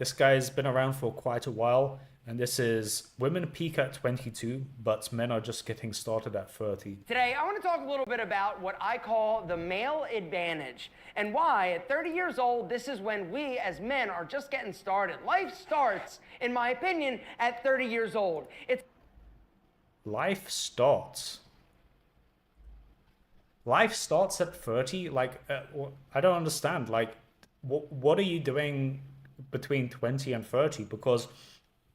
This guy's been around for quite a while, and this is women peak at 22, but men are just getting started at 30. Today, I want to talk a little bit about what I call the male advantage and why at 30 years old, this is when we as men are just getting started. Life starts, in my opinion, at 30 years old. It's Life starts. Life starts at 30? Like, I don't understand. Like, what are you doing between 20 and 30? Because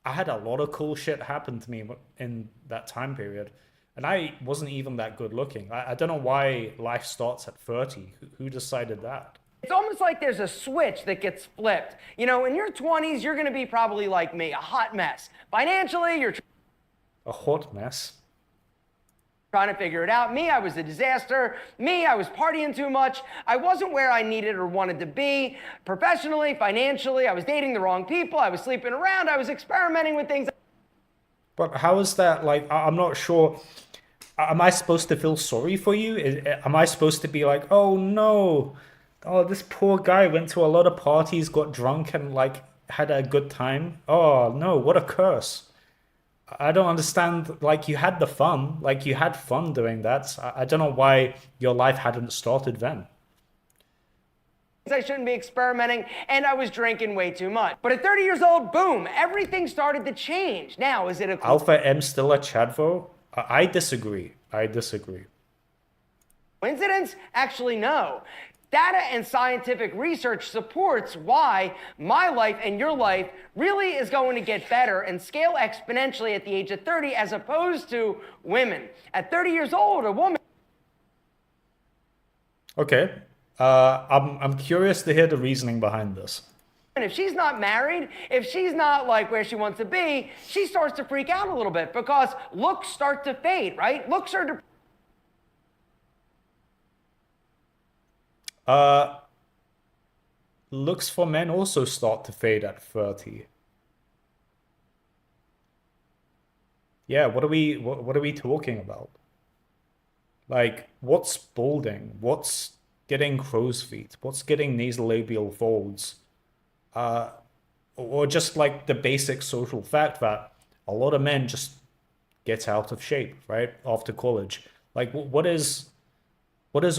I had a lot of cool shit happen to me in that time period. And I wasn't even that good looking. I don't know why life starts at 30. Who decided that? it's almost like there's a switch that gets flipped. You know, in your 20s, you're going to be probably like me, a hot mess. Financially, you're A hot mess. trying to figure it out. Me, I was a disaster. Me, I was partying too much. I wasn't where I needed or wanted to be. Professionally, financially, I was dating the wrong people. I was sleeping around. I was experimenting with things. But how is that? Like, I'm not sure. Am I supposed to feel sorry for you? Am I supposed to be like, oh no, oh, this poor guy went to a lot of parties, got drunk, and like had a good time? Oh no, what a curse. I don't understand. Like, you had the fun, like, you had fun doing that. I don't know why your life hadn't started then. I shouldn't be experimenting, and I was drinking way too much. But at 30 years old, boom, everything started to change. Now, is it a Alpha M still a Chadvo? I disagree. I disagree. coincidence? Actually, no. Data and scientific research supports why my life and your life really is going to get better and scale exponentially at the age of 30 as opposed to women. At 30 years old, a woman Okay. I'm curious to hear the reasoning behind this. if she's not married, if she's not like where she wants to be, she starts to freak out a little bit because looks start to fade, right? Looks are Uh, Looks for men also start to fade at 30. Yeah, what are we talking about? Like, what's balding? What's getting crow's feet? What's getting nasolabial folds? Uh, or just like the basic social fact that a lot of men just get out of shape, right? After college. Like, what is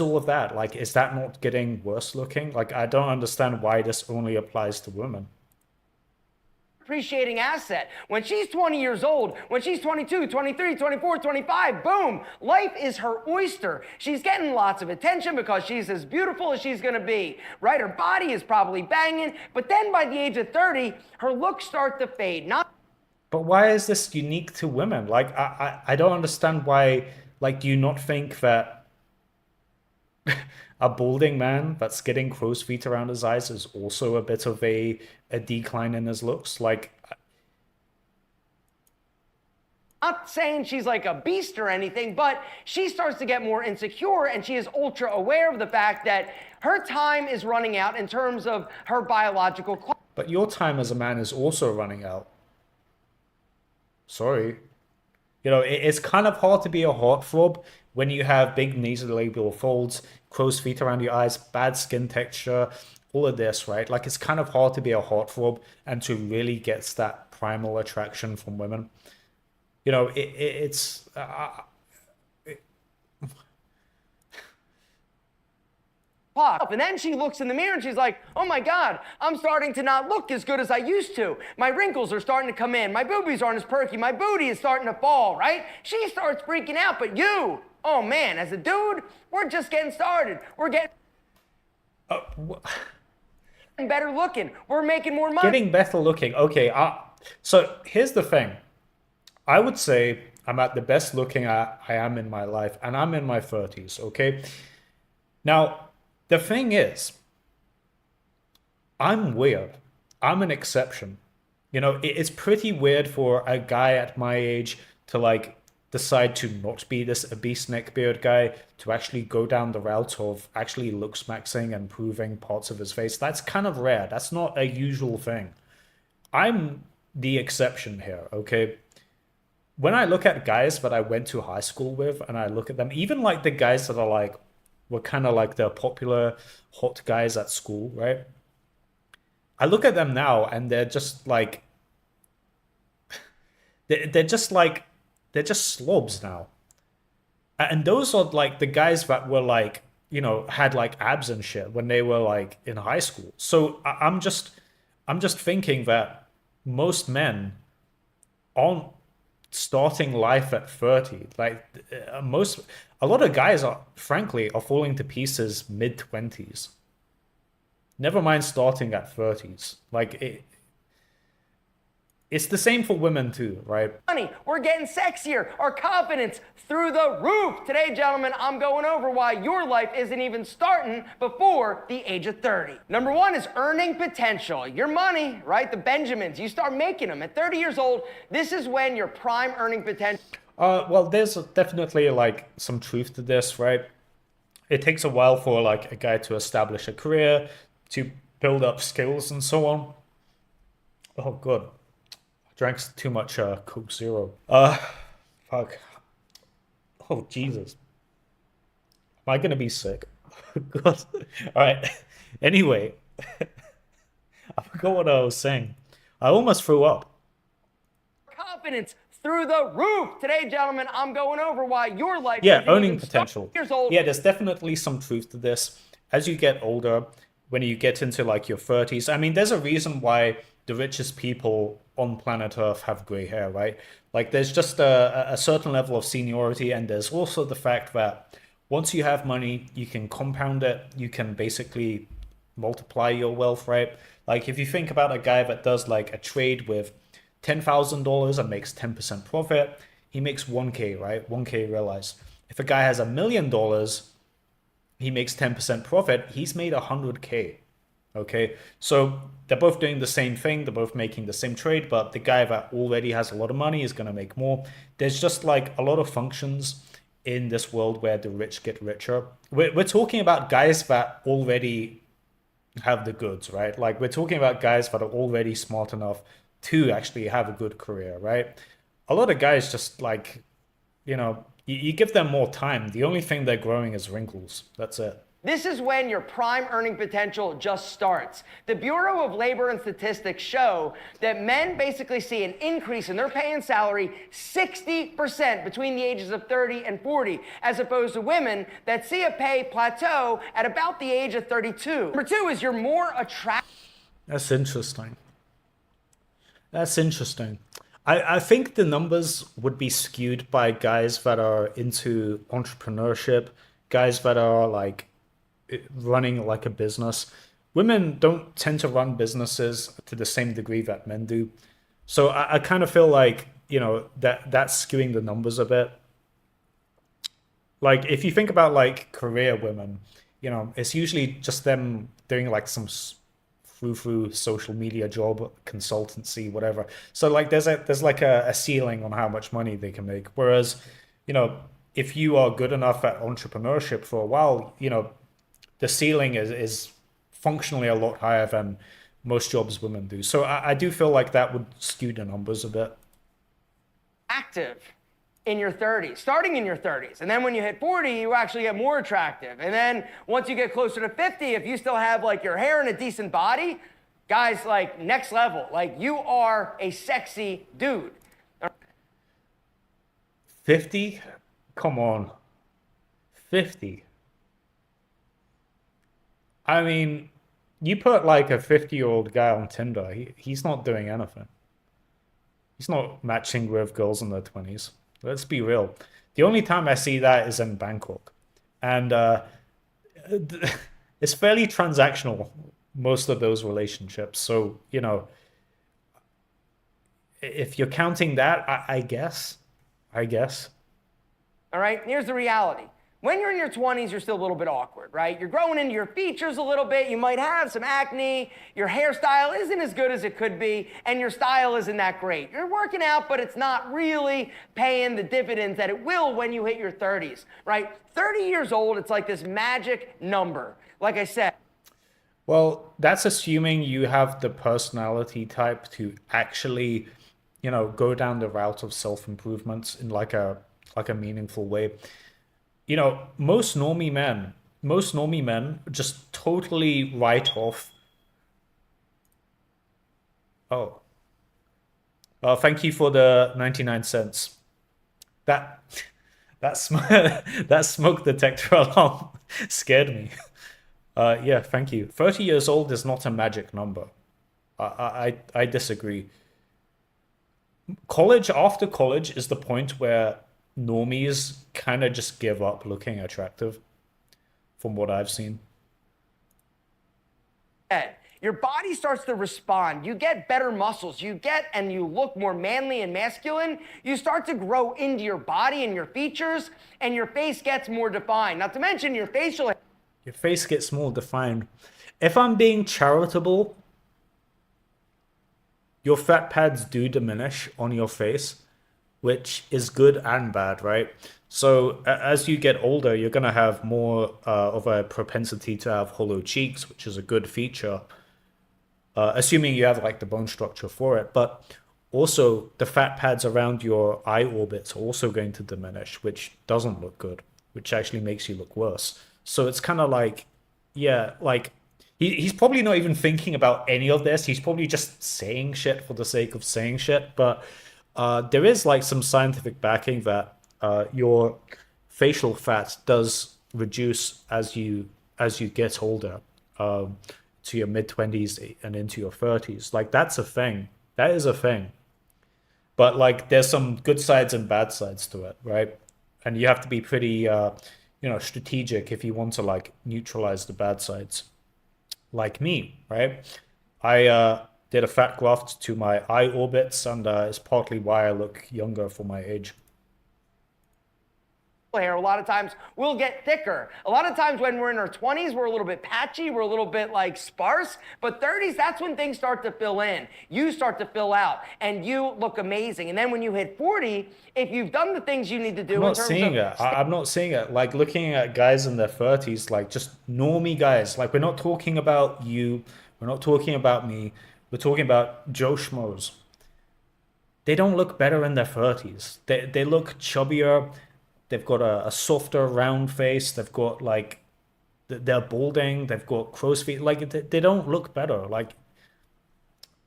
all of that? Like, is that not getting worse looking? Like, I don't understand why this only applies to women. appreciating asset. When she's 20 years old, when she's 22, 23, 24, 25, boom, life is her oyster. She's getting lots of attention because she's as beautiful as she's gonna be, right? Her body is probably banging, but then by the age of 30, her looks start to fade. Not But why is this unique to women? Like, I don't understand why, like, do you not think that a balding man that's getting crow's feet around his eyes is also a bit of a decline in his looks? Like, Not saying she's like a beast or anything, but she starts to get more insecure and she is ultra aware of the fact that her time is running out in terms of her biological clock. but your time as a man is also running out. Sorry. You know, it's kind of hard to be a heartthrob when you have big nasolabial folds, crow's feet around your eyes, bad skin texture, all of this, right? Like, it's kind of hard to be a heartthrob and to really get that primal attraction from women. You know, it's And then she looks in the mirror and she's like, oh my God, I'm starting to not look as good as I used to. My wrinkles are starting to come in. My boobies aren't as perky. My booty is starting to fall, right? She starts freaking out, but you, oh man, as a dude, we're just getting started. We're getting better looking. We're making more money. getting better looking. Okay, so here's the thing. I would say I'm at the best looking I am in my life, and I'm in my 30s, okay? Now, the thing is, I'm weird. I'm an exception. You know, it's pretty weird for a guy at my age to like decide to not be this obese neckbeard guy, to actually go down the route of actually looks maxing and proving parts of his face. That's kind of rare. That's not a usual thing. I'm the exception here, okay? When I look at guys that I went to high school with and I look at them, even like the guys that are like, were kind of like the popular hot guys at school, right? I look at them now and they're just like they're just like they're just slobs now. And those are like the guys that were like, had like abs and shit when they were like in high school. So I'm just thinking that most men aren't starting life at 30. Like a lot of guys are frankly are falling to pieces mid 20s. Never mind starting at 30s. Like it's the same for women too, right? Money, we're getting sexier, our confidence through the roof. Today, gentlemen, I'm going over why your life isn't even starting before the age of 30. Number one is earning potential. Your money, right? The Benjamins, you start making them. At 30 years old, this is when your prime earning potential. Well, there's definitely like some truth to this, right? It takes a while for like a guy to establish a career, to build up skills and so on. Oh, God. Drank too much Coke Zero. Fuck. Oh, Jesus. Am I gonna be sick? God. All right. Anyway, I forgot what I was saying. I almost threw up. Confidence through the roof. Today, gentlemen, I'm going over why your life Yeah, isn't owning even potential. years old. Yeah, there's definitely some truth to this. As you get older, when you get into like your 30s, I mean, there's a reason why the richest people on planet Earth have gray hair, right? Like, there's just a certain level of seniority, and there's also the fact that once you have money, you can compound it, you can basically multiply your wealth, right? Like, if you think about a guy that does like a trade with $10,000 and makes 10% profit, he makes 1K, right? 1K realized. If a guy has $1 million, he makes 10% profit, he's made 100K. Okay, so they're both doing the same thing, they're both making the same trade, but the guy that already has a lot of money is going to make more. There's just like a lot of functions in this world where the rich get richer. We're talking about guys that already have the goods, right? Like we're talking about guys that are already smart enough to actually have a good career, right? A lot of guys just like, you give them more time. The only thing they're growing is wrinkles. That's it. This is when your prime earning potential just starts. The Bureau of Labor and Statistics show that men basically see an increase in their pay and salary 60% between the ages of 30 and 40, as opposed to women that see a pay plateau at about the age of 32. Number two is you're more attractive. That's interesting. That's interesting. I think the numbers would be skewed by guys that are into entrepreneurship, guys that are like running like a business. Women don't tend to run businesses to the same degree that men do. So I kind of feel like, that's skewing the numbers a bit. Like if you think about like career women, it's usually just them doing like some through social media job, consultancy, whatever. So like there's like a ceiling on how much money they can make. Whereas, if you are good enough at entrepreneurship for a while, the ceiling is functionally a lot higher than most jobs women do. So I do feel like that would skew the numbers a bit. Active in your 30s, starting in your 30s. And then when you hit 40, you actually get more attractive. And then once you get closer to 50, if you still have like your hair and a decent body, guys, like next level, like you are a sexy dude. 50? Come on. 50. I mean, you put like a 50-year-old guy on Tinder, he's not doing anything. He's not matching with girls in their 20s. Let's be real. The only time I see that is in Bangkok. And it's fairly transactional, most of those relationships. So, if you're counting that, I guess. All right, here's the reality. When you're in your 20s, you're still a little bit awkward, right? You're growing into your features a little bit. You might have some acne. Your hairstyle isn't as good as it could be, and your style isn't that great. You're working out, but it's not really paying the dividends that it will when you hit your 30s, right? 30 years old, it's like this magic number. Like I said. Well, that's assuming you have the personality type to actually, go down the route of self-improvement in like a meaningful way. Most normie men just totally write off Oh, thank you for the 99 cents. That that smoke detector alarm scared me. Yeah, thank you. 30 years old is not a magic number. I disagree. College after college is the point where normies kind of just give up looking attractive, from what I've seen. Head. Your body starts to respond. You get better muscles. You get and you look more manly and masculine. You start to grow into your body and your features, and your face gets more defined. Not to mention your facial. Your face gets more defined. If I'm being charitable, your fat pads do diminish on your face, which is good and bad, right? So as you get older, you're gonna have more of a propensity to have hollow cheeks, which is a good feature, assuming you have like the bone structure for it. But also the fat pads around your eye orbits are also going to diminish, which doesn't look good, which actually makes you look worse. So it's kind of like, yeah, like he's probably not even thinking about any of this. He's probably just saying shit for the sake of saying shit. But there is like some scientific backing that your facial fat does reduce as you get older, to your mid 20s and into your 30s. Like that's a thing. That is a thing. But like there's some good sides and bad sides to it, right? And you have to be pretty strategic if you want to like neutralize the bad sides. Like me, right? I did a fat graft to my eye orbits, and it's partly why I look younger for my age. Hair a lot of times will get thicker. A lot of times when we're in our 20s, we're a little bit patchy, we're a little bit like sparse, but 30s, that's when things start to fill in. You start to fill out and you look amazing. And then when you hit 40, if you've done the things you need to do I'm in not terms seeing of it. I'm not seeing it. Like looking at guys in their 30s, like just normie guys. Like we're not talking about you. We're not talking about me. We're talking about Joe Schmoes. They don't look better in their 30s. They look chubbier. They've got a softer round face. They've got like they're balding. They've got crow's feet. Like they don't look better. Like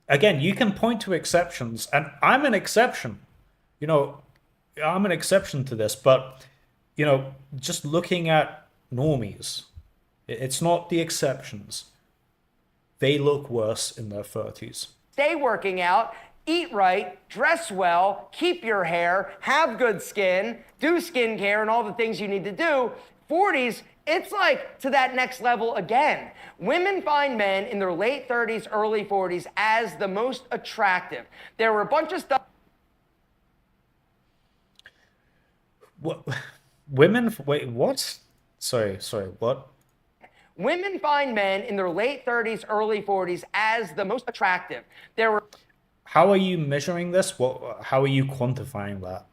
again, you can point to exceptions, and I'm an exception. You know, I'm an exception to this, but just looking at normies, it's not the exceptions. They look worse in their 30s. stay working out, eat right, dress well, keep your hair, have good skin, do skincare and all the things you need to do. 40s, it's like to that next level again. Women find men in their late 30s, early 40s as the most attractive. There were a bunch of stuff. What? Women? Wait, what? Sorry, what? Women find men in their late 30s, early 40s as the most attractive. There were How are you measuring this? How are you quantifying that?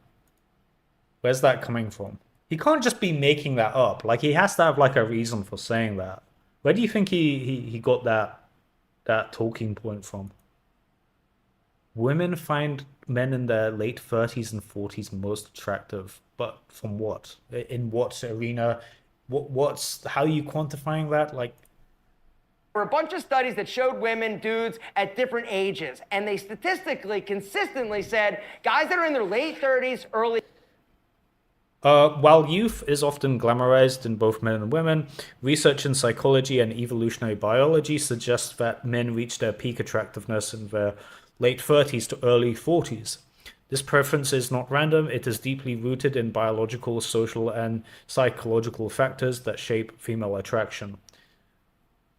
Where's that coming from? He can't just be making that up. Like he has to have like a reason for saying that. Where do you think he got that talking point from? Women find men in their late 30s and 40s most attractive, but from what? In what arena? What's how are you quantifying that? Like were a bunch of studies that showed women, dudes at different ages, and they statistically consistently said guys that are in their late 30s, early. while youth is often glamorized in both men and women, research in psychology and evolutionary biology suggests that men reach their peak attractiveness in their late 30s to early 40s. This preference is not random, it is deeply rooted in biological, social, and psychological factors that shape female attraction.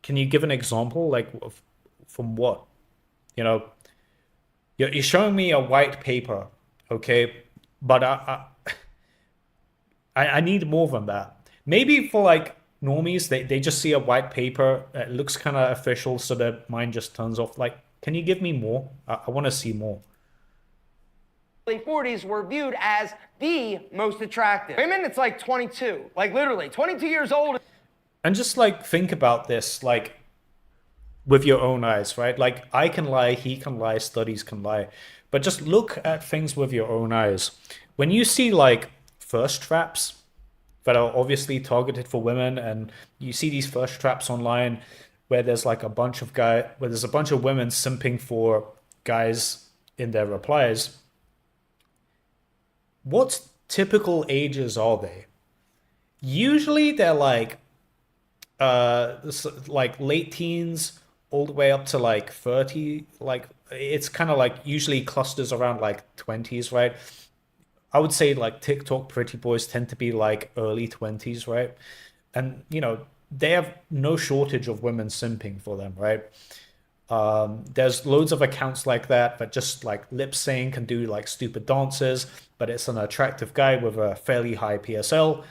Can you give an example? Like, from what? You know, you're showing me a white paper, okay? But I need more than that. Maybe for like normies, they just see a white paper, it looks kind of official, so their mind just turns off. Like, can you give me more? I want to see more. 40s were viewed as the most attractive. Women, it's like 22, like literally 22 years old. And just like think about this, like with your own eyes, right? Like I can lie, he can lie, studies can lie, but just look at things with your own eyes. When you see like thirst traps that are obviously targeted for women, and you see these thirst traps online where there's like a bunch of women simping for guys in their replies, what typical ages are they? Usually they're like late teens all the way up to like 30. Like it's kind of like usually clusters around like 20s, right? I would say like TikTok pretty boys tend to be like early 20s, right? And they have no shortage of women simping for them, right? There's loads of accounts like that that just like lip sync and do like stupid dances, but it's an attractive guy with a fairly high PSL.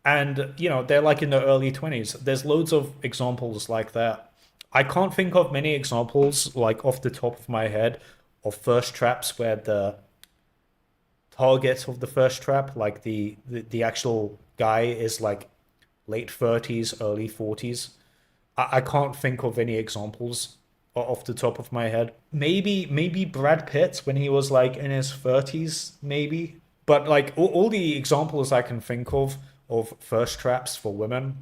And they're like in their early 20s. There's loads of examples like that. I can't think of many examples like off the top of my head of first traps where the target of the first trap, like the actual guy is like late 30s, early 40s. I can't think of any examples off the top of my head. Maybe Brad Pitt when he was like in his 30s, maybe. But like all the examples I can think of first traps for women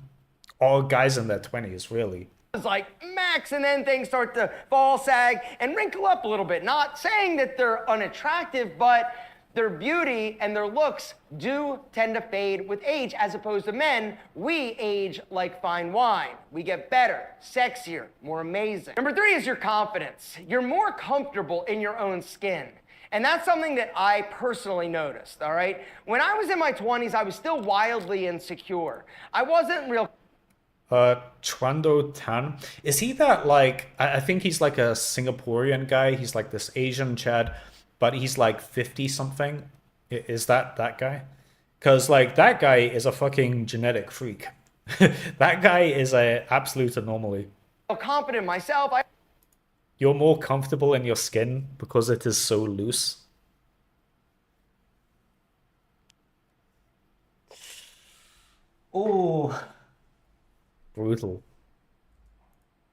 are guys in their 20s, really. It's like max, and then things start to fall, sag, and wrinkle up a little bit. Not saying that they're unattractive, but their beauty and their looks do tend to fade with age, as opposed to men. We age like fine wine. We get better, sexier, more amazing. Number 3 is your confidence. You're more comfortable in your own skin. And that's something that I personally noticed, all right? When I was in my 20s, I was still wildly insecure. I wasn't real. Trando Tan. Is he that like I think he's like a Singaporean guy. He's like this Asian Chad, but he's like 50 something. Is that guy? Because like that guy is a fucking genetic freak. That guy is a absolute anomaly. Confident in myself. You're more comfortable in your skin because it is so loose. Oh, brutal.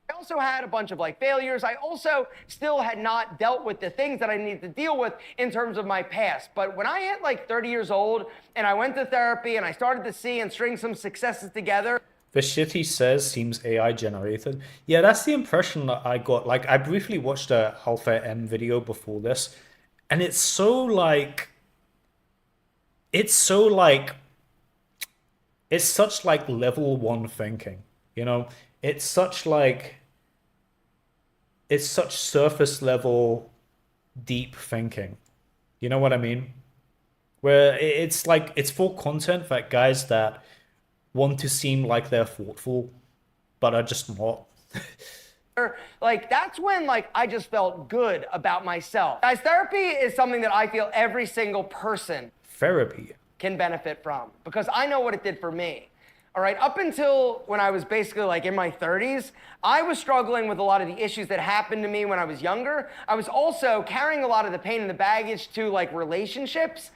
I also had a bunch of like failures. I also still had not dealt with the things that I needed to deal with in terms of my past. But when I hit like 30 years old and I went to therapy and I started to see and string some successes together. The shit he says seems AI generated. Yeah, that's the impression that I got. Like, I briefly watched a Alpha M video before this, and it's so like, it's such like level one thinking, you know? It's such like, it's such surface level deep thinking. You know what I mean? Where it's like, it's for content that guys that want to seem like they're thoughtful, but are just not. Like that's when like I just felt good about myself. Guys, therapy is something that I feel every single person Therapy. can benefit from because I know what it did for me. All right, up until when I was basically like in my 30s, I was struggling with a lot of the issues that happened to me when I was younger. I was also carrying a lot of the pain and the baggage to like relationships.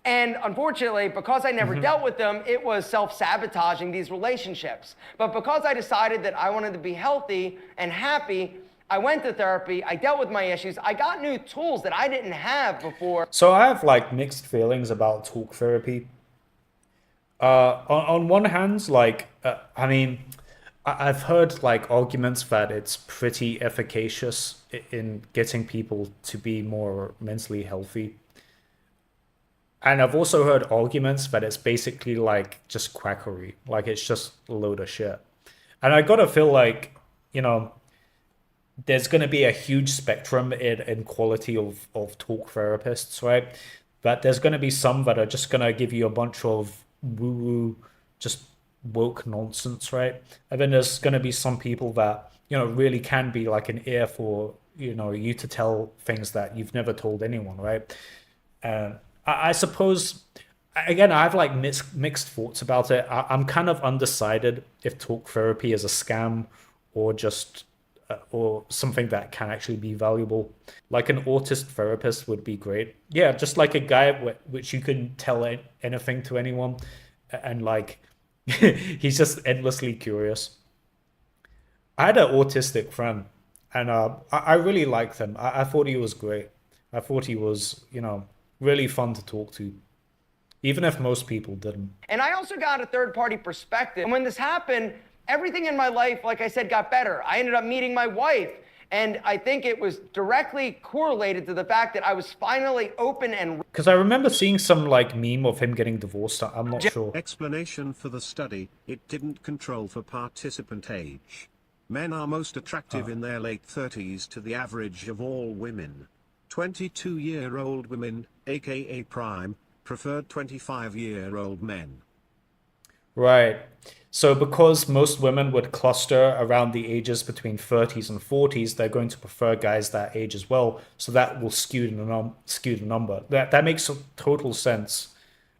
And unfortunately, because I never dealt with them, it was self-sabotaging these relationships. But because I decided that I wanted to be healthy and happy, I went to therapy, I dealt with my issues, I got new tools that I didn't have before. So I have like mixed feelings about talk therapy. On one hand, like, I mean, I've heard like arguments that it's pretty efficacious in getting people to be more mentally healthy. And I've also heard arguments that it's basically like just quackery, like it's just a load of shit. And I gotta feel like, you know, there's gonna be a huge spectrum in quality of talk therapists, right? But there's gonna be some that are just gonna give you a bunch of woo-woo, just woke nonsense, right? And then there's gonna be some people that, really can be like an ear for, you to tell things that you've never told anyone, right? And I suppose, again, I have like mixed thoughts about it. I'm kind of undecided if talk therapy is a scam or just or something that can actually be valuable. Like an autist therapist would be great. Yeah, just like a guy which you can tell anything to anyone, and like he's just endlessly curious. I had an autistic friend, and I really liked him. I thought he was great. I thought he was, really fun to talk to, even if most people didn't. And I also got a third-party perspective. And when this happened, everything in my life, like I said, got better. I ended up meeting my wife, And I think it was directly correlated to the fact that I was finally open and Because I remember seeing some like meme of him getting divorced. I'm not sure. Explanation for the study: it didn't control for participant age. Men are most attractive in their late 30s to the average of all women. 22-year-old women, aka prime, preferred 25-year-old men. Right. So because most women would cluster around the ages between 30s and 40s, they're going to prefer guys that age as well. So that will skew the number. That makes total sense.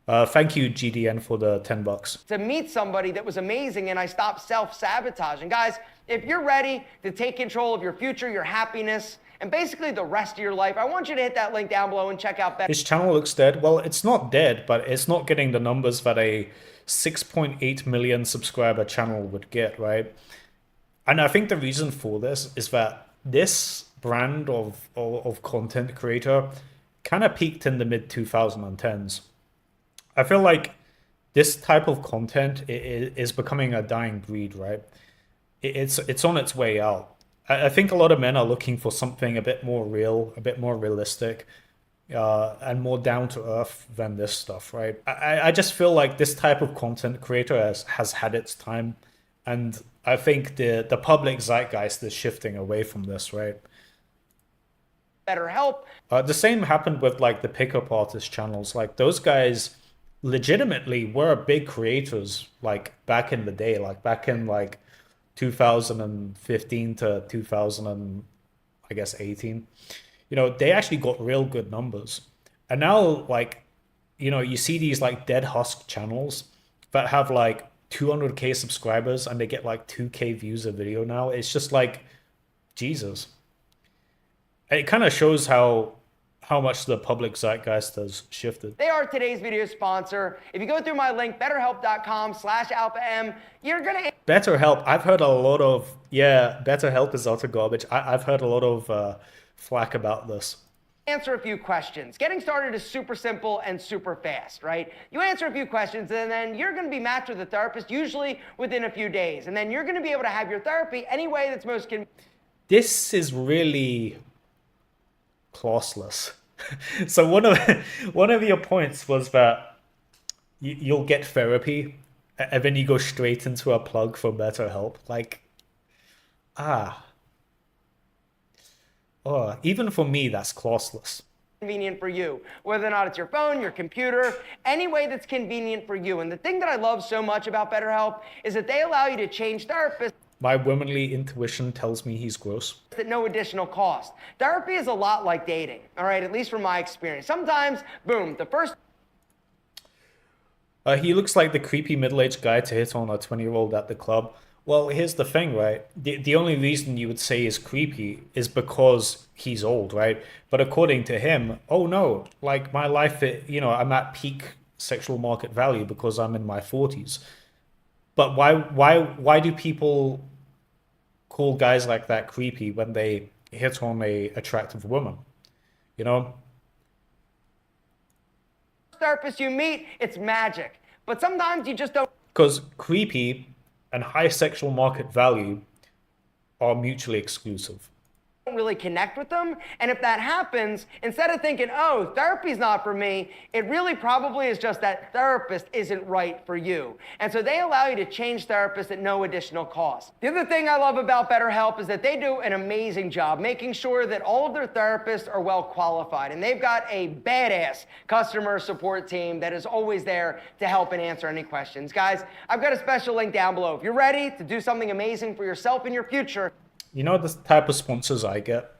Thank you, GDN, for the $10. to meet somebody that was amazing, and I stopped self-sabotaging. Guys, if you're ready to take control of your future, your happiness, and basically the rest of your life, I want you to hit that link down below and check out His channel looks dead. Well, it's not dead, but it's not getting the numbers that a 6.8 million subscriber channel would get, right? And I think the reason for this is that this brand of content creator kind of peaked in the mid 2010s. I feel like this type of content is becoming a dying breed, right? It's on its way out. I think a lot of men are looking for something a bit more real, a bit more realistic, and more down to earth than this stuff, right? I just feel like this type of content creator has had its time, and I think the public zeitgeist is shifting away from this, right? better help. The same happened with like the pickup artist channels. Like those guys legitimately were big creators like back in the day, like back in like 2015 to 2000 and I guess 18. You know, they actually got real good numbers. And now like, you know, you see these like dead husk channels that have like 200k subscribers and they get like 2k views a video now. It's just like Jesus. It kind of shows how much the public zeitgeist has shifted. They are today's video sponsor. If you go through my link, betterhelp.com/alpha-m, you're gonna BetterHelp. I've heard a lot of, yeah, BetterHelp is utter garbage. I've heard a lot of flack about this. answer a few questions. Getting started is super simple and super fast, right? You answer a few questions and then you're gonna be matched with a therapist, usually within a few days. And then you're gonna be able to have your therapy any way that's most convenient. This is really classless. So one of your points was that you'll get therapy and then you go straight into a plug for BetterHelp. Like, even for me, that's classless. Convenient for you, whether or not it's your phone, your computer, any way that's convenient for you. And the thing that I love so much about BetterHelp is that they allow you to change therapists My womanly intuition tells me he's gross. at no additional cost. Therapy is a lot like dating, all right, at least from my experience. Sometimes, boom, the first He looks like the creepy middle-aged guy to hit on a 20-year-old at the club. Well, here's the thing, right? The only reason you would say is creepy is because he's old, right? But according to him, oh no, like my life, you know, I'm at peak sexual market value because I'm in my 40s. But why do people call guys like that creepy when they hit on a attractive woman? You know? therapist you meet, it's magic. But sometimes you just don't Because creepy and high sexual market value are mutually exclusive. really connect with them. And if that happens, instead of thinking, oh, therapy's not for me, it really probably is just that therapist isn't right for you. And so they allow you to change therapists at no additional cost. The other thing I love about BetterHelp is that they do an amazing job making sure that all of their therapists are well qualified. And they've got a badass customer support team that is always there to help and answer any questions. Guys, I've got a special link down below. If you're ready to do something amazing for yourself and your future, You know the type of sponsors I get?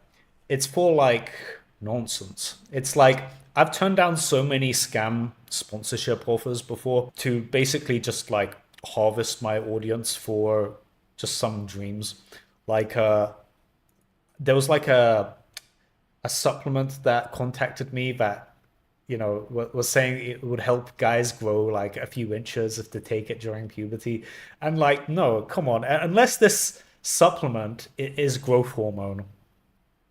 It's for like nonsense. It's like I've turned down so many scam sponsorship offers before to basically just like harvest my audience for just some dreams. Like there was like a supplement that contacted me that you know was saying it would help guys grow like a few inches if they take it during puberty. And like no, come on, unless this supplement is growth hormone.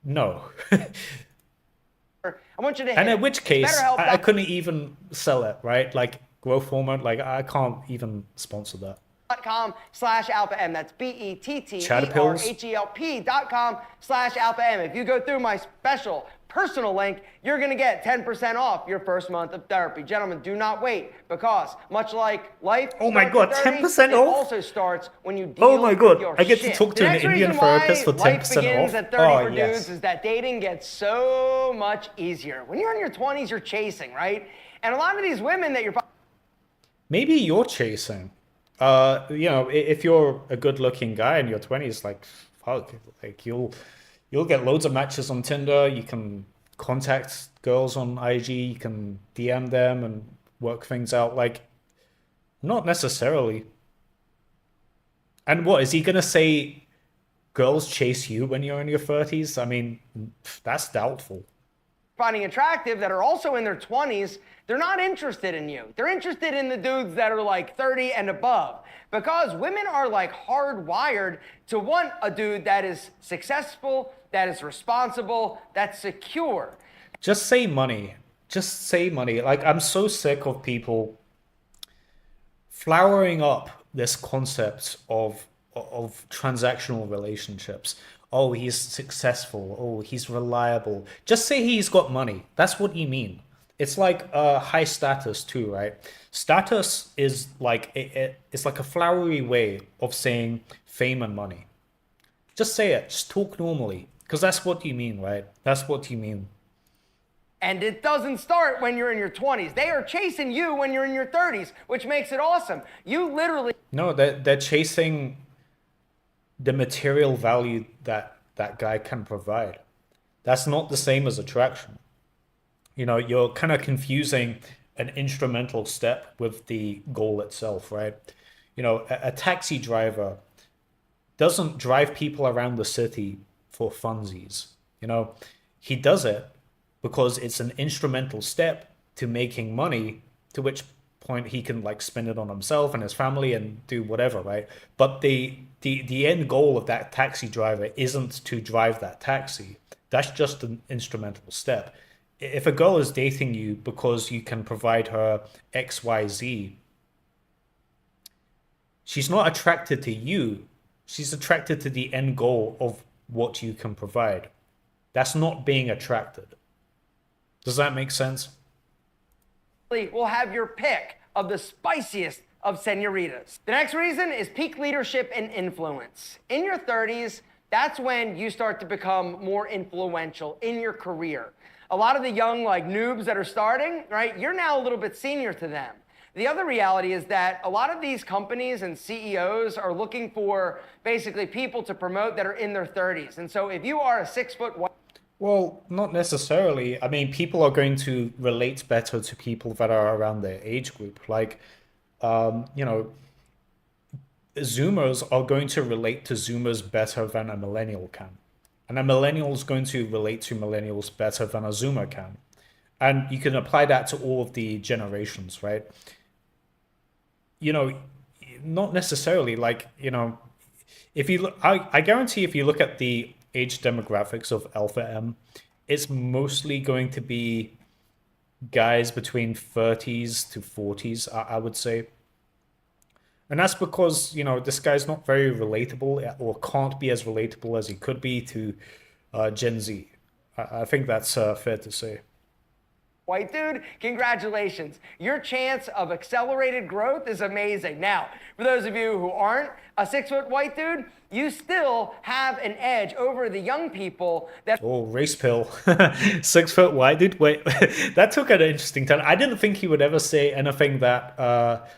No. I want you to hit And in which case, BetterHelp. I couldn't even sell it, right? Like growth hormone, like I can't even sponsor that. betterhelp.com/alpha-m. That's Chatterpills. betterhelp.com/alpha-m. If you go through my special personal link, you're going to get 10% off your first month of therapy. Gentlemen, do not wait, because much like life, Oh my God, 10% it off? also starts when you deal Oh my God, with your I get to shit. talk to The an next Indian reason why therapist for life 10% begins off? at 30 Oh, for yes. dudes is that dating gets so much easier. When you're in your 20s, you're chasing, right? And a lot of these women that you're Maybe you're chasing. You know, if you're a good-looking guy in your 20s, like, fuck, like you'll get loads of matches on Tinder. You can contact girls on IG. You can DM them and work things out. Like, not necessarily. And what is he gonna say? Girls chase you when you're in your 30s? I mean, that's doubtful. finding attractive that are also in their 20s, they're not interested in you. They're interested in the dudes that are like 30 and above, because women are like hardwired to want a dude that is successful, that is responsible, that's secure. Just say money. Just say money. Like, I'm so sick of people flowering up this concept of transactional relationships. Oh, he's successful. Oh, he's reliable. Just say he's got money. That's what you mean. It's like high status too, right? Status is like it's like a flowery way of saying fame and money. Just say it. Just talk normally, because that's what you mean, right? That's what you mean. And it doesn't start when you're in your 20s. They are chasing you when you're in your 30s, which makes it awesome. You literally No, they're chasing the material value that that guy can provide. That's not the same as attraction. You know, you're kind of confusing an instrumental step with the goal itself, right? You know, a taxi driver doesn't drive people around the city for funsies. You know, he does it because it's an instrumental step to making money, to which point he can like spend it on himself and his family and do whatever, right? But the end goal of that taxi driver isn't to drive that taxi. That's just an instrumental step. If a girl is dating you because you can provide her XYZ, she's not attracted to you. She's attracted to the end goal of what you can provide. That's not being attracted. Does that make sense? will have your pick of the spiciest of senoritas. The next reason is peak leadership and influence. In your 30s, that's when you start to become more influential in your career. A lot of the young like noobs that are starting, right, you're now a little bit senior to them. The other reality is that a lot of these companies and CEOs are looking for basically people to promote that are in their 30s. And so if you are a 6 foot white, Well, not necessarily. I mean, people are going to relate better to people that are around their age group. Like, you know, Zoomers are going to relate to Zoomers better than a millennial can. And a millennial is going to relate to millennials better than a Zoomer can. And you can apply that to all of the generations, right? You know, not necessarily like, you know, if you look, I guarantee if you look at the age demographics of Alpha M, it's mostly going to be guys between 30s to 40s, I would say. And that's because, you know, this guy's not very relatable or can't be as relatable as he could be to Gen Z. I think that's fair to say. white dude, congratulations. Your chance of accelerated growth is amazing. Now, for those of you who aren't a 6 foot white dude, you still have an edge over the young people that Oh, race pill. 6 foot wide, dude. Wait, that took an interesting turn. I didn't think he would ever say anything that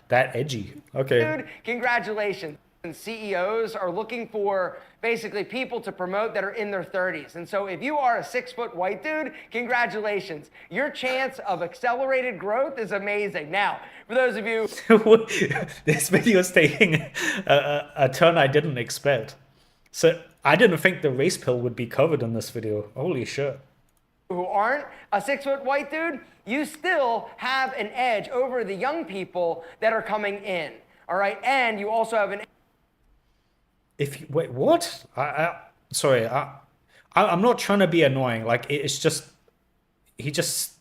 that edgy. Okay. dude, congratulations. And CEOs are looking for basically people to promote that are in their 30s. And so if you are a 6 foot white dude, congratulations. Your chance of accelerated growth is amazing. Now, for those of you This video is taking a turn I didn't expect. So I didn't think the race pill would be covered in this video. Holy shit. who aren't a 6 foot white dude, you still have an edge over the young people that are coming in. All right. And you also have an If you, wait, what? Sorry, I'm not trying to be annoying. Like it's just he just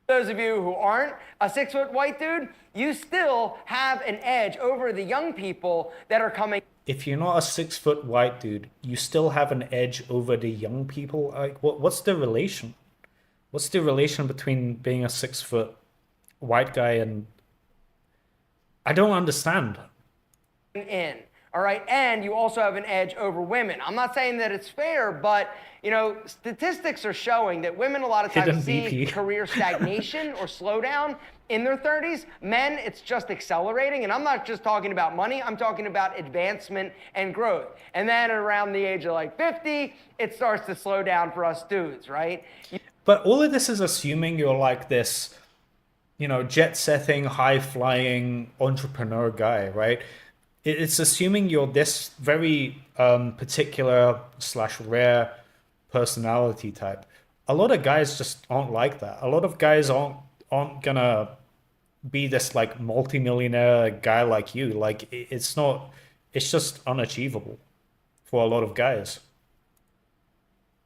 Those of you who aren't a 6 foot white dude, you still have an edge over the young people that are coming. If you're not a 6 foot white dude, you still have an edge over the young people. Like, what's the relation? What's the relation between being a 6 foot white guy and I don't understand. In. All right, and you also have an edge over women. I'm not saying that it's fair, but you know, statistics are showing that women a lot of Hidden times see BP. career stagnation or slowdown in their 30s. Men, it's just accelerating, and I'm not just talking about money, I'm talking about advancement and growth. And then around the age of like 50, it starts to slow down for us dudes, right? But all of this is assuming you're like this, jet-setting, high-flying entrepreneur guy, right? It's assuming you're this very particular slash rare personality type. A lot of guys just aren't like that. A lot of guys aren't gonna be this like multimillionaire guy like you. Like it's not. It's just unachievable for a lot of guys.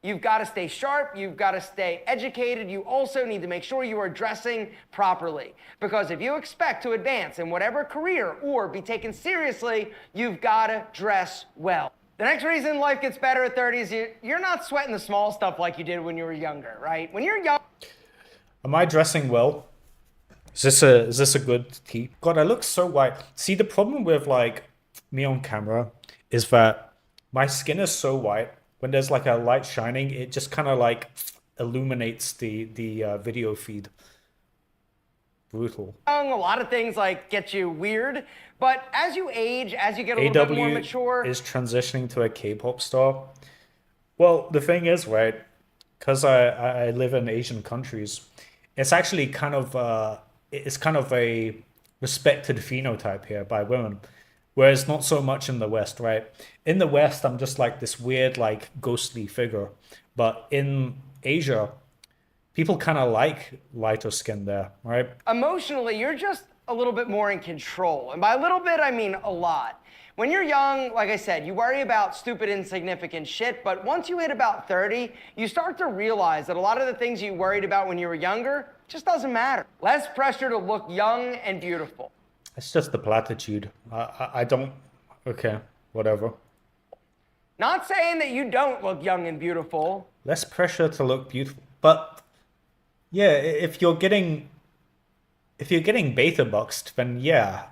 You've got to stay sharp. You've got to stay educated. You also need to make sure you are dressing properly. Because if you expect to advance in whatever career or be taken seriously, you've got to dress well. The next reason life gets better at 30 is you're not sweating the small stuff like you did when you were younger, right? When you're young. Am I dressing well? Is this a good keep? God, I look so white. See, the problem with like me on camera is that my skin is so white. When there's like a light shining, it just kind of like illuminates the video feed. Brutal. A lot of things like get you weird, but as you age, as you get a little bit more mature, is transitioning to a K-pop star. Well, the thing is, right, because I live in Asian countries, it's actually kind of a respected phenotype here by women. Whereas not so much in the West, right? In the West, I'm just like this weird, like ghostly figure. But in Asia, people kind of like lighter skin there, right? emotionally, you're just a little bit more in control. And by a little bit, I mean a lot. When you're young, like I said, you worry about stupid, insignificant shit, but once you hit about 30, you start to realize that a lot of the things you worried about when you were younger just doesn't matter. Less pressure to look young and beautiful. It's just the platitude. I don't. Okay, whatever. Not saying that you don't look young and beautiful. Less pressure to look beautiful, but yeah, if you're getting beta boxed, then yeah,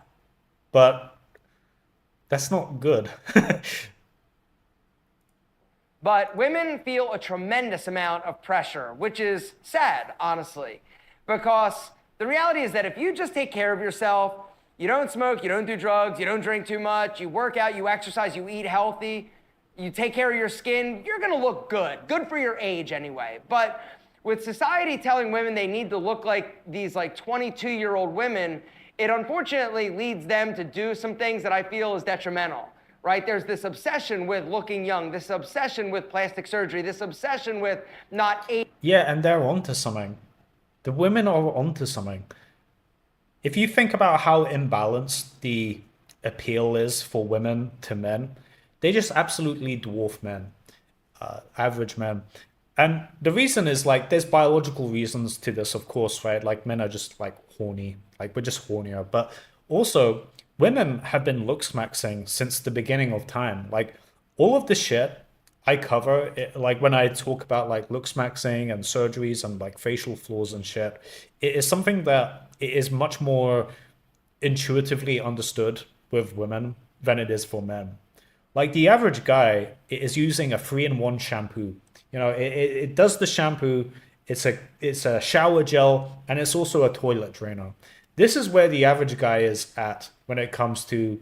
but that's not good. But women feel a tremendous amount of pressure, which is sad, honestly, because the reality is that if you just take care of yourself, you don't smoke, you don't do drugs, you don't drink too much, you work out, you exercise, you eat healthy, you take care of your skin, you're gonna look good. Good for your age anyway. But with society telling women they need to look like these like 22-year-old women, it unfortunately leads them to do some things that I feel is detrimental, right? There's this obsession with looking young, this obsession with plastic surgery, this obsession with not aging. Yeah, and they're onto something. The women are onto something. If you think about how imbalanced the appeal is for women to men, they just absolutely dwarf men, average men. And the reason is like there's biological reasons to this, of course, right? Like men are just like horny, like we're just hornier. But also, women have been looks maxing since the beginning of time. Like all of the shit I cover, like when I talk about like looks maxing and surgeries and like facial flaws and shit, it is something that it is much more intuitively understood with women than it is for men. Like the average guy is using a 3-in-1 shampoo. It does the shampoo, it's a shower gel, and it's also a toilet drainer. This is where the average guy is at when it comes to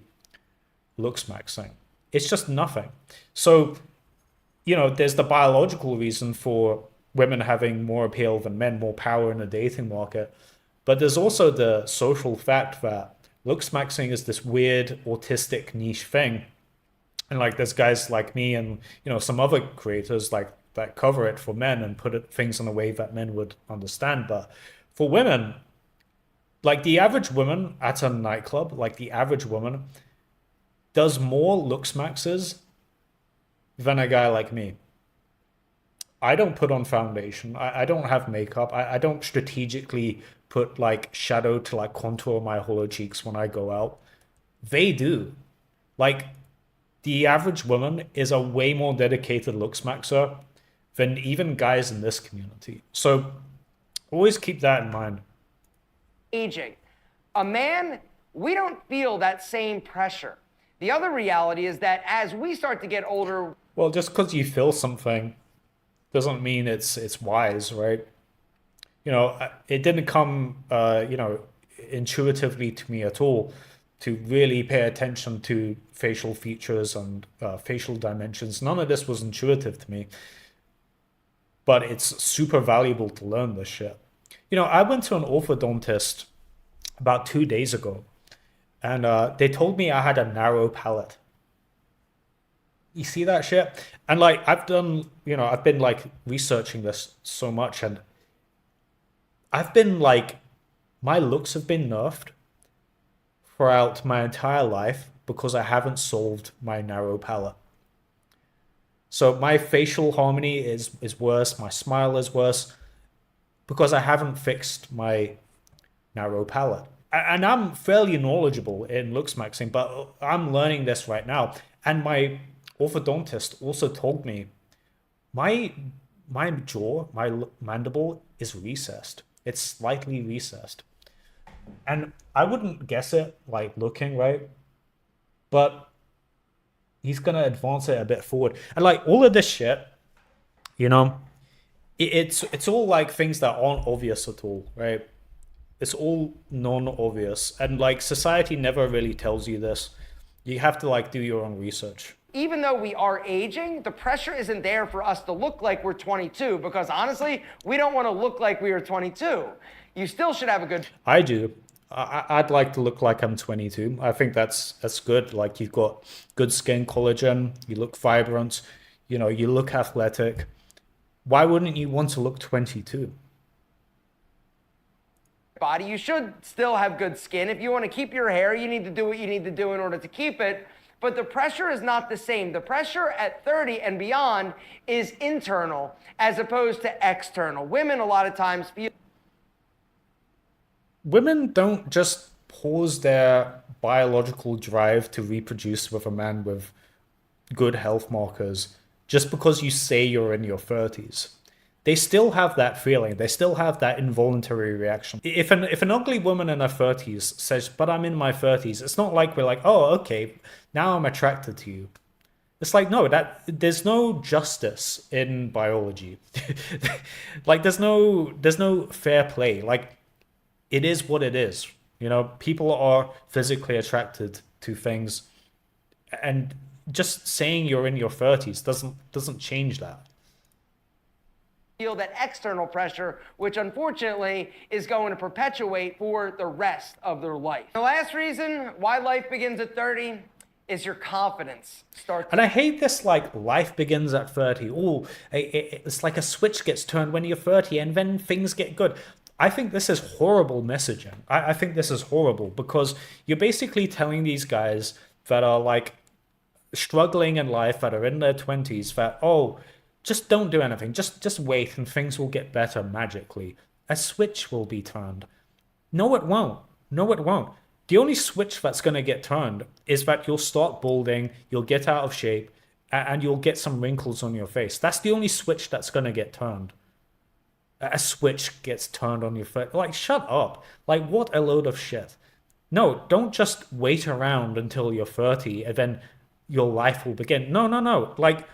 looks maxing. It's just nothing. So, there's the biological reason for women having more appeal than men, more power in the dating market. But there's also the social fact that looks maxing is this weird autistic niche thing. And like there's guys like me and some other creators like that cover it for men and things in a way that men would understand. But for women, like the average woman at a nightclub, like the average woman does more looks maxes than a guy like me. I don't put on foundation. I don't have makeup. I don't strategically put like shadow to like contour my hollow cheeks when I go out. They do. Like the average woman is a way more dedicated looks maxer than even guys in this community. So always keep that in mind. Aging. A man, we don't feel that same pressure. The other reality is that as we start to get older, Well, just because you feel something doesn't mean it's wise, right? You know, it didn't come, intuitively to me at all to really pay attention to facial features and facial dimensions. None of this was intuitive to me, but it's super valuable to learn this shit. You know, I went to an orthodontist about 2 days ago, and they told me I had a narrow palate. You see that shit? And like I've been like researching this so much, and I've been like, my looks have been nerfed throughout my entire life because I haven't solved my narrow palate. So my facial harmony is worse, my smile is worse because I haven't fixed my narrow palate. And I'm fairly knowledgeable in looks maxing, but I'm learning this right now. And my orthodontist also told me my my jaw, mandible is recessed. It's slightly recessed. And I wouldn't guess it like looking, right? But he's gonna advance it a bit forward. And like all of this shit, you know, it's all like things that aren't obvious at all, right? It's all non-obvious. And like society never really tells you this. You have to like do your own research. even though we are aging, the pressure isn't there for us to look like we're 22 because honestly, we don't want to look like we were 22. You still should have a good. I do. I'd like to look like I'm 22. I think that's good. Like you've got good skin collagen, you look vibrant, you know, you look athletic. Why wouldn't you want to look 22? Body. You should still have good skin. If you want to keep your hair, you need to do what you need to do in order to keep it. But the pressure is not the same. The pressure at 30 and beyond is internal as opposed to external. Women a lot of times feel. Women don't just pause their biological drive to reproduce with a man with good health markers just because you say you're in your 30s. They still have that feeling. They still have that involuntary reaction. If an ugly woman in her 30s says, "But I'm in my 30s," it's not like we're like, "Oh, okay, now I'm attracted to you." It's like, no, that there's no justice in biology. Like there's no fair play. Like it is what it is. You know, people are physically attracted to things, and just saying you're in your 30s doesn't change that. Feel that external pressure, which unfortunately is going to perpetuate for the rest of their life. The last reason why life begins at 30 is your confidence starts. And I hate this, like, life begins at 30. Oh, it's like a switch gets turned when you're 30 and then things get good. I think this is horrible messaging. I think this is horrible because you're basically telling these guys that are like struggling in life, that are in their 20s, that, oh, just don't do anything. Just wait and things will get better magically. A switch will be turned. No, it won't. No, it won't. The only switch that's going to get turned is that you'll start balding, you'll get out of shape, and you'll get some wrinkles on your face. That's the only switch that's going to get turned. A switch gets turned on your face. Like, shut up. Like, what a load of shit. No, don't just wait around until you're 30 and then your life will begin. No, no, no. Like,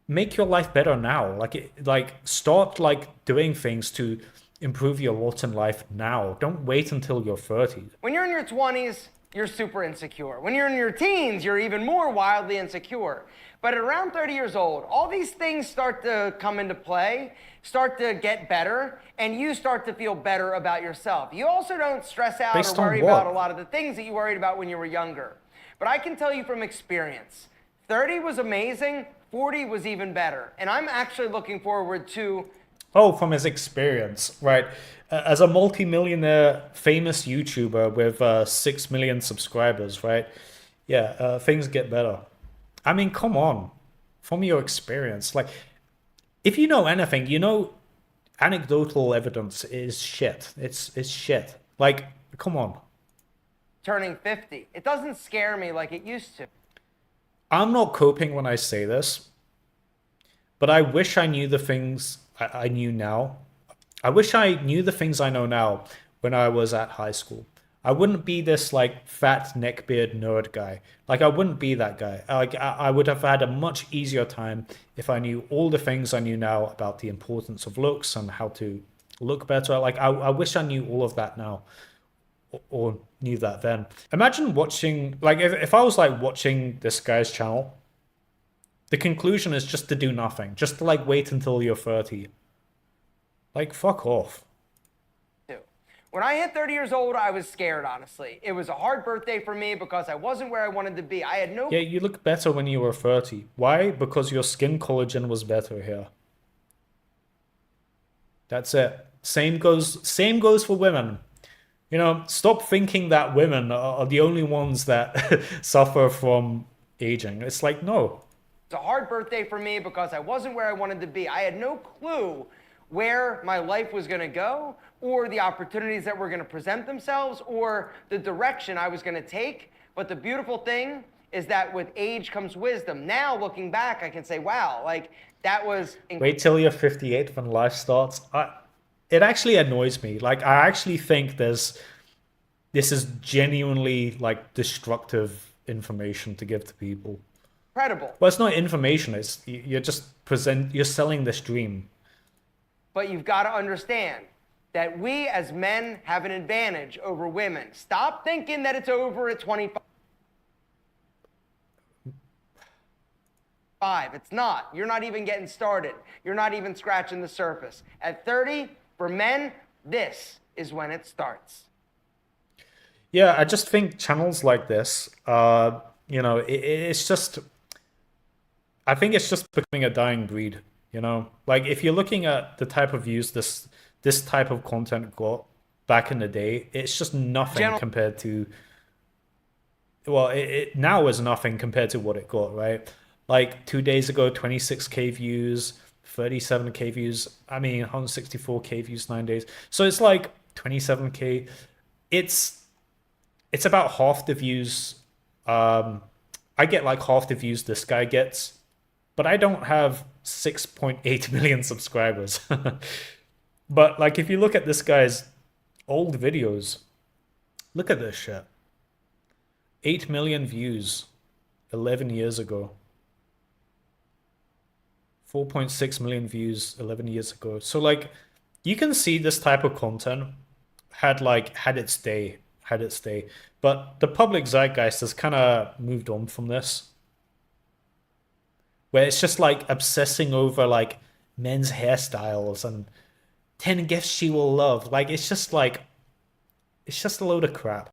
make your life better now. Like start like doing things to improve your lot in life now. Don't wait until you're 30. When you're in your 20s, you're super insecure. When you're in your teens, you're even more wildly insecure. But at around 30 years old, all these things start to come into play, start to get better, and you start to feel better about yourself. You also don't stress out Based or on worry what? about a lot of the things that you worried about when you were younger. But I can tell you from experience, 30 was amazing, 40 was even better. And I'm actually looking forward to. Oh, from his experience, right? As a multi-millionaire famous YouTuber with 6 million subscribers, right? Yeah, things get better. I mean, come on. From your experience, like, If you know anything, you know anecdotal evidence is shit. It's shit. Like, come on. turning 50. It doesn't scare me like it used to. I'm not coping when I say this, but I wish I knew the things I knew now. I wish I knew the things I know now when I was at high school. I wouldn't be this like fat neckbeard nerd guy. Like I wouldn't be that guy. Like I would have had a much easier time if I knew all the things I knew now about the importance of looks and how to look better. Like I wish I knew all of that now or knew that then. Imagine watching like if I was like watching this guy's channel, the conclusion is just to do nothing, just to like wait until you're 30. Like fuck off. When I hit 30 years old, I was scared, honestly. It was a hard birthday for me because I wasn't where I wanted to be. I had no. Yeah, you look better when you were 30. Why? Because your skin collagen was better here. That's it. Same goes for women. You know, stop thinking that women are the only ones that suffer from aging. It's like, no. It's a hard birthday for me because I wasn't where I wanted to be. I had no clue where my life was going to go or the opportunities that were going to present themselves or the direction I was going to take. But the beautiful thing is that with age comes wisdom. Now, looking back, I can say, wow, like that was Wait till you're 58 when life starts. It actually annoys me. Like, I actually think this is genuinely like destructive information to give to people. incredible. Well, it's not information. It's you're selling this dream. But you've got to understand that we as men have an advantage over women. Stop thinking that it's over at 25. It's not. You're not even getting started. You're not even scratching the surface. At 30, for men, this is when it starts. Yeah, I just think channels like this, it's just, I think it's just becoming a dying breed, you know? Like, if you're looking at the type of views this type of content got back in the day, it's just nothing compared to, well, it now is nothing compared to what it got, right? Like, 2 days ago, 26K views, 37K views, 164K views 9 days. So it's like 27K. It's about half the views. I get like half the views this guy gets, but I don't have 6.8 million subscribers. But like if you look at this guy's old videos, look at this shit. 8 million views 11 years ago. 4.6 million views 11 years ago. So like you can see this type of content had its day. But the public zeitgeist has kind of moved on from this. Where it's just like obsessing over like men's hairstyles and 10 gifts she will love. Like it's just a load of crap.